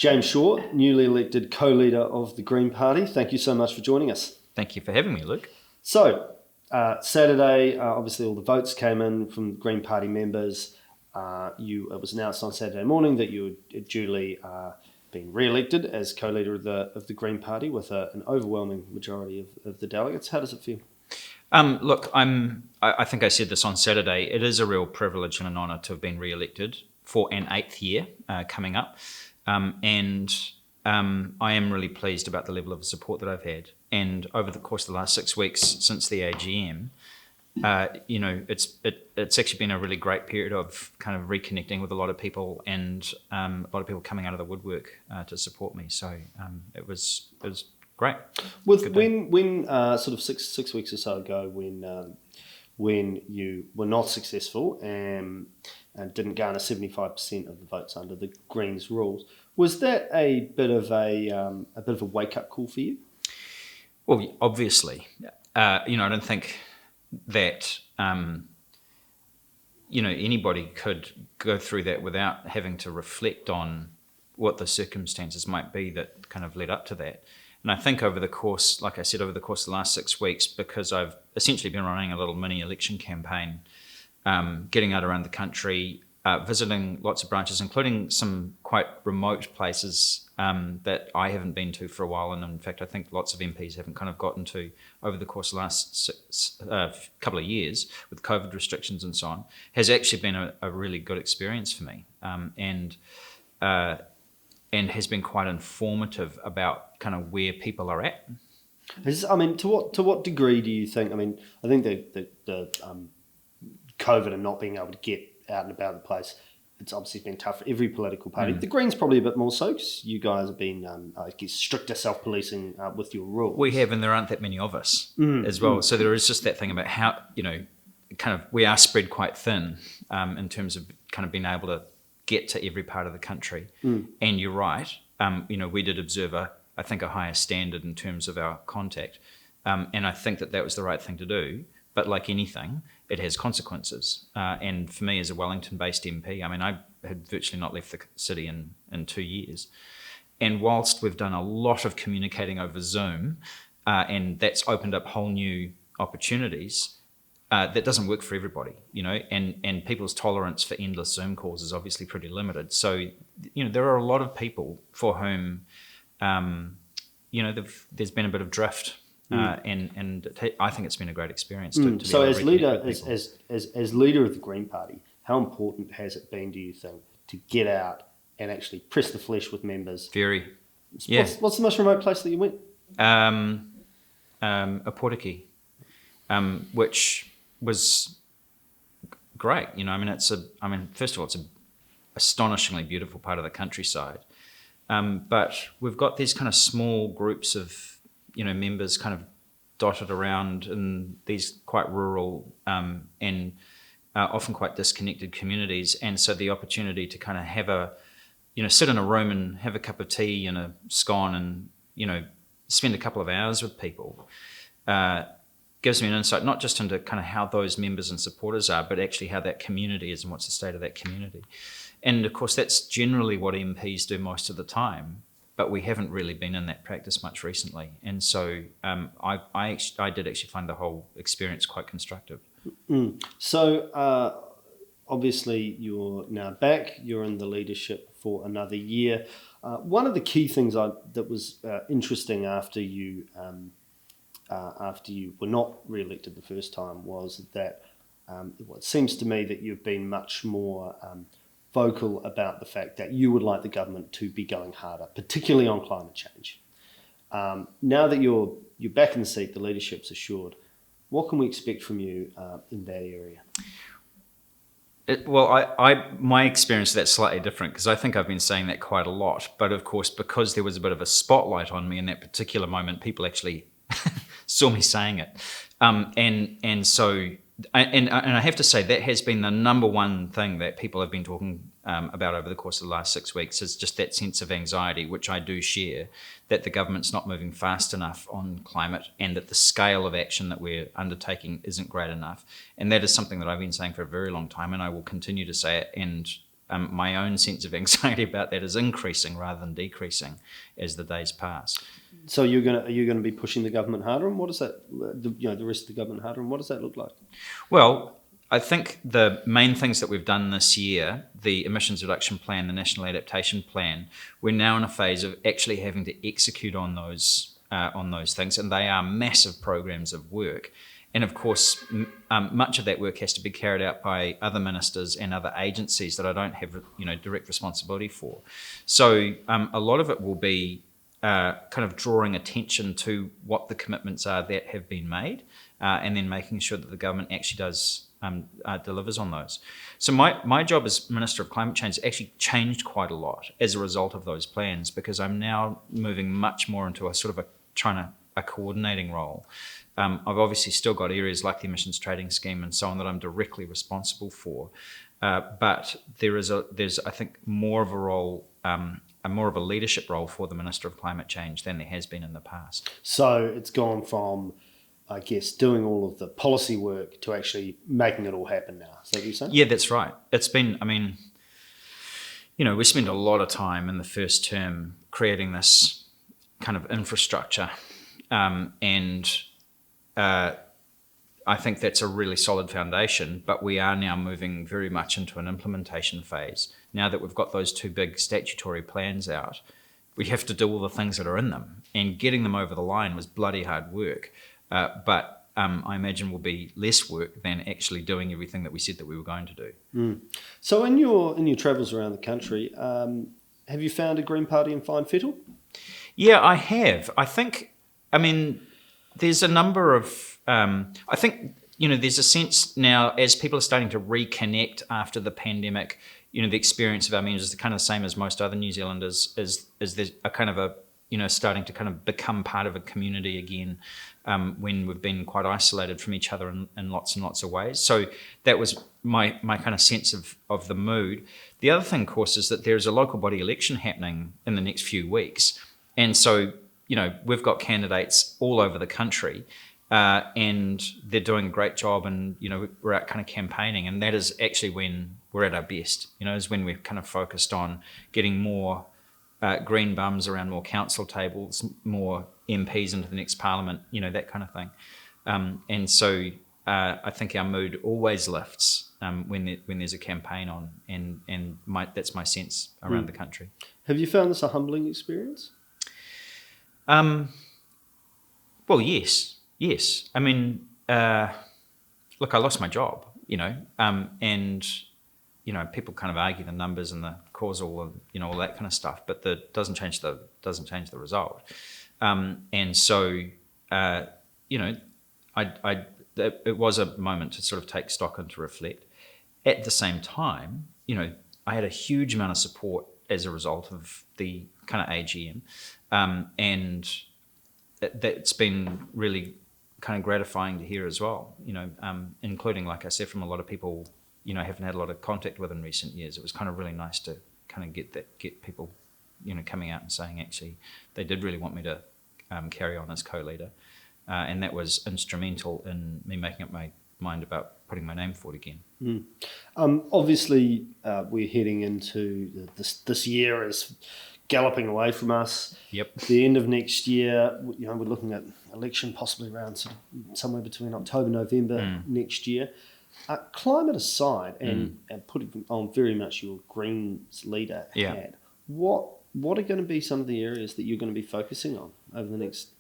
James Shaw, newly elected co-leader of the Green Party. Thank you so much for joining us. Thank you for having me, Luke. So, Saturday, obviously all the votes came in from Green Party members. It was announced on Saturday morning that you had duly been re-elected as co-leader of the Green Party with an overwhelming majority of the delegates. How does it feel? Look, I think I said this on Saturday. It is a real privilege and an honour to have been re-elected for an 8th year coming up. And I am really pleased about the level of support that I've had. And over the course of the last 6 weeks since the AGM, it's actually been a really great period of kind of reconnecting with a lot of people and a lot of people coming out of the woodwork to support me. So it was great. When sort of six weeks or so ago, when you were not successful and didn't garner 75% of the votes under the Greens rules, was that a bit of a wake up call for you? Well, obviously, I don't think that anybody could go through that without having to reflect on what the circumstances might be that kind of led up to that. And I think over the course of the last 6 weeks, because I've essentially been running a little mini election campaign, getting out around the country, visiting lots of branches, including some quite remote places that I haven't been to for a while. And in fact, I think lots of MPs haven't kind of gotten to over the course of the last couple of years with COVID restrictions and so on, has actually been a really good experience for me. And has been quite informative about kind of where people are at. To what degree do you think? I think the COVID and not being able to get out and about the place, it's obviously been tough for every political party. The Greens probably a bit more so, because you guys have been, stricter self-policing with your rules. We have, and there aren't that many of us as well. So there is just that thing about how, kind of we are spread quite thin in terms of kind of being able to get to every part of the country. And you're right, we did observe a higher standard in terms of our contact. And I think that was the right thing to do. But like anything, it has consequences. And for me as a Wellington-based MP, I had virtually not left the city in 2 years. And whilst we've done a lot of communicating over Zoom, and that's opened up whole new opportunities, that doesn't work for everybody, and people's tolerance for endless Zoom calls is obviously pretty limited. So, there are a lot of people for whom, there's been a bit of drift, and I think it's been a great experience. So, as leader, as leader of the Green Party, how important has it been, do you think, to get out and actually press the flesh with members? Very. Yeah. What's the most remote place that you went? Aportiki, which was great. First of all, it's an astonishingly beautiful part of the countryside. But we've got these kind of small groups of, members kind of dotted around in these quite rural and often quite disconnected communities. And so the opportunity to kind of have sit in a room and have a cup of tea and a scone and, spend a couple of hours with people, gives me an insight not just into kind of how those members and supporters are, but actually how that community is and what's the state of that community. And of course, that's generally what MPs do most of the time, but we haven't really been in that practice much recently. And so I did actually find the whole experience quite constructive. So obviously you're now back, you're in the leadership for another year. One of the key things that was interesting after you were not re-elected the first time was that it seems to me that you've been much more vocal about the fact that you would like the government to be going harder, particularly on climate change. Now that you're back in the seat, the leadership's assured. What can we expect from you in that area? My experience of that's slightly different, because I think I've been saying that quite a lot. But of course, because there was a bit of a spotlight on me in that particular moment, people actually saw me saying it, and so I have to say that has been the number one thing that people have been talking about over the course of the last 6 weeks, is just that sense of anxiety, which I do share, that the government's not moving fast enough on climate and that the scale of action that we're undertaking isn't great enough. And that is something that I've been saying for a very long time, and I will continue to say it. And my own sense of anxiety about that is increasing rather than decreasing as the days pass. So are you going to be pushing the government harder, and what does that, the rest of the government harder, and what does that look like? Well, I think the main things that we've done this year, the emissions reduction plan, the national adaptation plan, we're now in a phase of actually having to execute on those things, and they are massive programs of work. And of course, much of that work has to be carried out by other ministers and other agencies that I don't have, direct responsibility for. So a lot of it will be kind of drawing attention to what the commitments are that have been made, and then making sure that the government actually does delivers on those. So my job as Minister of Climate Change has actually changed quite a lot as a result of those plans, because I'm now moving much more into a sort of a coordinating role. I've obviously still got areas like the emissions trading scheme and so on that I'm directly responsible for, but there's I think more of a role, more of a leadership role for the Minister of Climate Change than there has been in the past. So it's gone from, I guess, doing all of the policy work to actually making it all happen now. Is that what you're saying? Yeah, that's right. It's been, we spent a lot of time in the first term creating this kind of infrastructure, and I think that's a really solid foundation, but we are now moving very much into an implementation phase. Now that we've got those two big statutory plans out, we have to do all the things that are in them, and getting them over the line was bloody hard work. But I imagine will be less work than actually doing everything that we said that we were going to do. Mm. So in your travels around the country, have you found a Green Party in fine fettle? Yeah, I have. There's a number of, I think, there's a sense now as people are starting to reconnect after the pandemic, the experience of our members is kind of the same as most other New Zealanders, is there's a kind of a, starting to kind of become part of a community again, when we've been quite isolated from each other in lots and lots of ways. So that was my kind of sense of the mood. The other thing, of course, is that there's a local body election happening in the next few weeks. And so, we've got candidates all over the country, and they're doing a great job, and, we're out kind of campaigning. And that is actually when we're at our best, is when we're kind of focused on getting more green bums around more council tables, more MPs into the next parliament, that kind of thing. And so I think our mood always lifts when there's a campaign on, and that's my sense around the country. Have you found this a humbling experience? Well, yes. Look, I lost my job, and people kind of argue the numbers and the causal and all that kind of stuff, but that doesn't change the result. And so it was a moment to sort of take stock and to reflect. At the same time, I had a huge amount of support as a result of the kind of AGM, and that's been really kind of gratifying to hear as well. Including, like I said, from a lot of people haven't had a lot of contact with in recent years. It was kind of really nice to kind of get people, coming out and saying actually they did really want me to carry on as co-leader, and that was instrumental in me making up my mind about putting my name forward again. Mm. Obviously, we're heading into this year is galloping away from us. Yep. The end of next year, we're looking at election possibly around somewhere between October, November next year. Climate aside, and putting on very much your Greens leader hat, what are going to be some of the areas that you're going to be focusing on over the next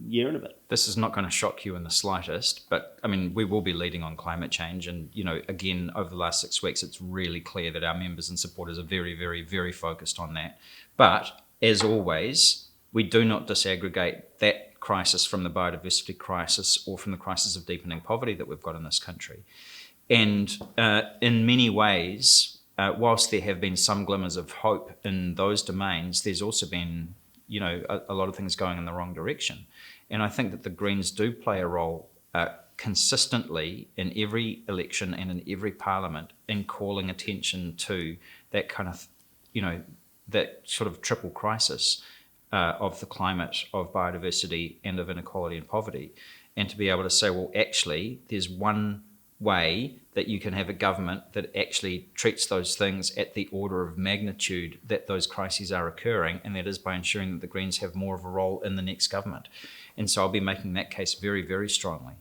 year and a bit? This is not going to shock you in the slightest, but we will be leading on climate change, and again over the last 6 weeks, it's really clear that our members and supporters are very, very, very focused on that. But as always, we do not disaggregate that crisis from the biodiversity crisis or from the crisis of deepening poverty that we've got in this country. And in many ways, whilst there have been some glimmers of hope in those domains, there's also been a lot of things going in the wrong direction. And I think that the Greens do play a role consistently in every election and in every parliament in calling attention to that kind of, that sort of triple crisis of the climate, of biodiversity, and of inequality and poverty. And to be able to say, well, actually, there's one way that you can have a government that actually treats those things at the order of magnitude that those crises are occurring, and that is by ensuring that the Greens have more of a role in the next government. And so I'll be making that case very, very strongly.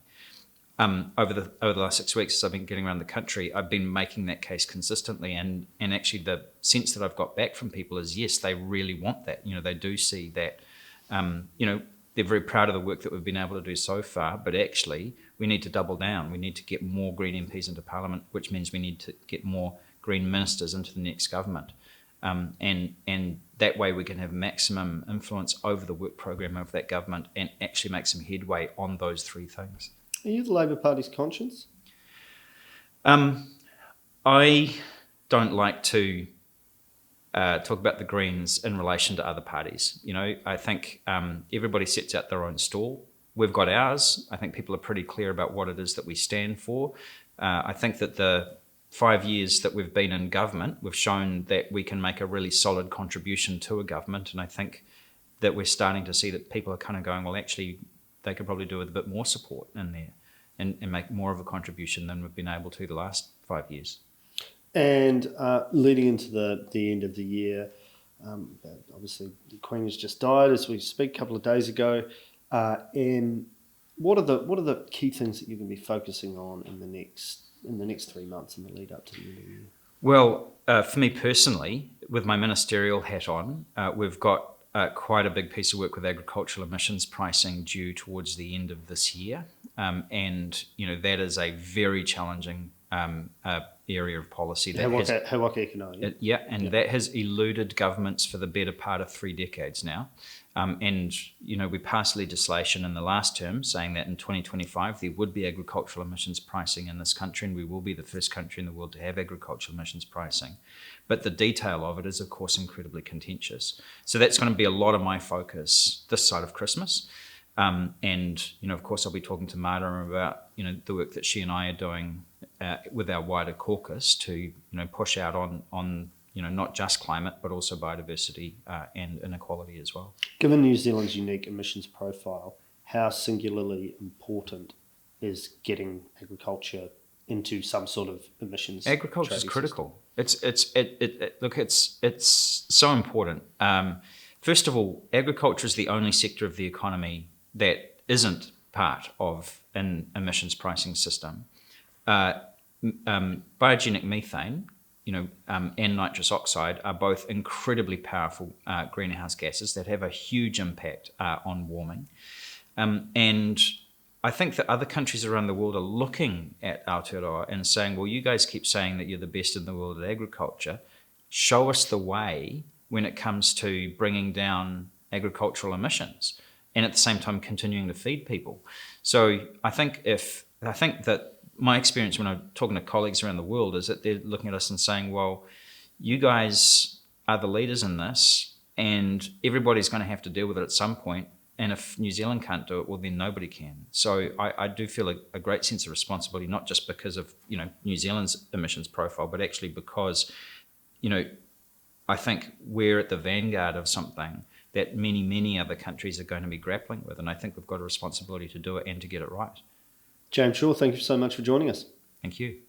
Over the last 6 weeks, as I've been getting around the country, I've been making that case consistently, and actually the sense that I've got back from people is, yes, they really want that. They do see that, they're very proud of the work that we've been able to do so far, but actually we need to double down. We need to get more Green MPs into Parliament, which means we need to get more Green ministers into the next government. And that way we can have maximum influence over the work program of that government and actually make some headway on those three things. Are you the Labor Party's conscience? I don't like to talk about the Greens in relation to other parties. I think everybody sets out their own stall. We've got ours. I think people are pretty clear about what it is that we stand for. I think that the 5 years that we've been in government, we've shown that we can make a really solid contribution to a government, and I think that we're starting to see that people are kind of going, well, actually, they could probably do with a bit more support in there and make more of a contribution than we've been able to the last 5 years. And leading into the end of the year, obviously the Queen has just died as we speak, a couple of days ago. And what are the key things that you're going to be focusing on in the next 3 months in the lead up to the end of the year? Well, for me personally, with my ministerial hat on, we've got quite a big piece of work with agricultural emissions pricing due towards the end of this year. And that is a very challenging area of policy. That has eluded governments for the better part of 3 decades now. We passed legislation in the last term saying that in 2025 there would be agricultural emissions pricing in this country, and we will be the first country in the world to have agricultural emissions pricing. But the detail of it is, of course, incredibly contentious. So that's going to be a lot of my focus this side of Christmas. Of course, I'll be talking to Marta about, the work that she and I are doing with our wider caucus to, push out on not just climate, but also biodiversity and inequality as well. Given New Zealand's unique emissions profile, how singularly important is getting agriculture into some sort of emissions? Agriculture is critical. It's so important. First of all, agriculture is the only sector of the economy that isn't part of an emissions pricing system. Biogenic methane, and nitrous oxide are both incredibly powerful greenhouse gases that have a huge impact on warming. And I think that other countries around the world are looking at Aotearoa and saying, well, you guys keep saying that you're the best in the world at agriculture. Show us the way when it comes to bringing down agricultural emissions and at the same time continuing to feed people. So I think that my experience when I'm talking to colleagues around the world is that they're looking at us and saying, well, you guys are the leaders in this and everybody's going to have to deal with it at some point. And if New Zealand can't do it, well, then nobody can. So I do feel a great sense of responsibility, not just because of, New Zealand's emissions profile, but actually because, I think we're at the vanguard of something that many, many other countries are going to be grappling with. And I think we've got a responsibility to do it and to get it right. James Shaw, thank you so much for joining us. Thank you.